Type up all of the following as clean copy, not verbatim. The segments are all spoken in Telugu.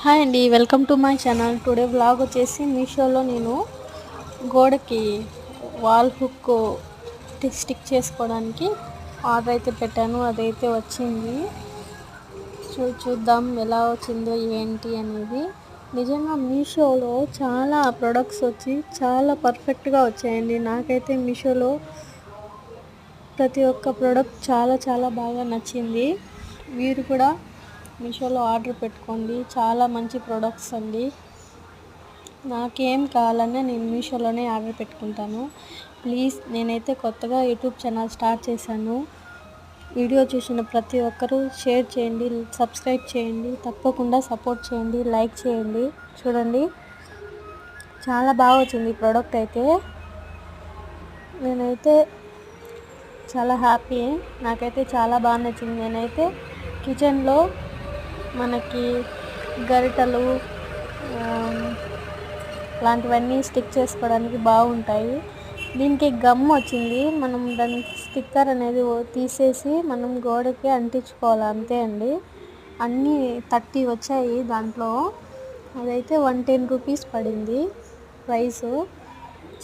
హాయ్ అండి, welcome to my channel. Today vlog వచ్చేసి మీషోలో నేను గోడకి వాల్ హుక్ స్టిక్ చేసుకోవడానికి ఆర్డర్ అయితే పెట్టాను. అదైతే వచ్చింది. చూద్దాం ఎలా వచ్చిందో ఏంటి అనేది. నిజంగా మీషోలో చాలా ప్రొడక్ట్స్ వచ్చి చాలా పర్ఫెక్ట్గా వచ్చాయండి. నాకైతే మీషోలో ప్రతి ఒక్క ప్రోడక్ట్ చాలా బాగా నచ్చింది. మీరు కూడా మీషోలో ఆర్డర్ పెట్టుకోండి. చాలా మంచి ప్రొడక్ట్స్ అండి. నాకేం కావాలన్నా నేను మీషోలోనే ఆర్డర్ పెట్టుకుంటాను. ప్లీజ్, నేనైతే కొత్తగా యూట్యూబ్ ఛానల్ స్టార్ట్ చేశాను. వీడియో చూసిన ప్రతి ఒక్కరూ షేర్ చేయండి, సబ్స్క్రైబ్ చేయండి, తప్పకుండా సపోర్ట్ చేయండి, లైక్ చేయండి. చూడండి, చాలా బాగా వచ్చింది ఈ ప్రోడక్ట్ అయితే. నేనైతే చాలా హ్యాపీ. నాకైతే చాలా బాగా నచ్చింది. నేనైతే కిచెన్లో మనకి గరిటెలు లాంటివన్నీ స్టిక్ చేసుకోవడానికి బాగుంటాయి. దీనికి గమ్ వచ్చింది. మనం దాని స్టిక్కర్ అనేది తీసేసి మనం గోడకి అంటించుకోవాలి, అంతే అండి. అన్నీ 30 వచ్చాయి దాంట్లో. అదైతే 110 రూపీస్ పడింది ప్రైసు.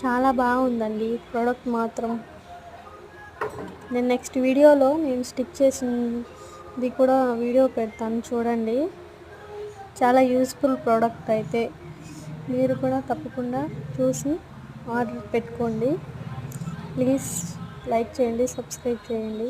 చాలా బాగుందండి ప్రోడక్ట్ మాత్రం. నేను నెక్స్ట్ వీడియోలో నేను స్టిక్ చేసింది కూడా వీడియో పెడతాను, చూడండి. చాలా యూస్ఫుల్ ప్రోడక్ట్ అయితే. మీరు కూడా తప్పకుండా చూసి ఆర్డర్ పెట్టుకోండి. ప్లీజ్ లైక్ చేయండి, సబ్స్క్రైబ్ చేయండి.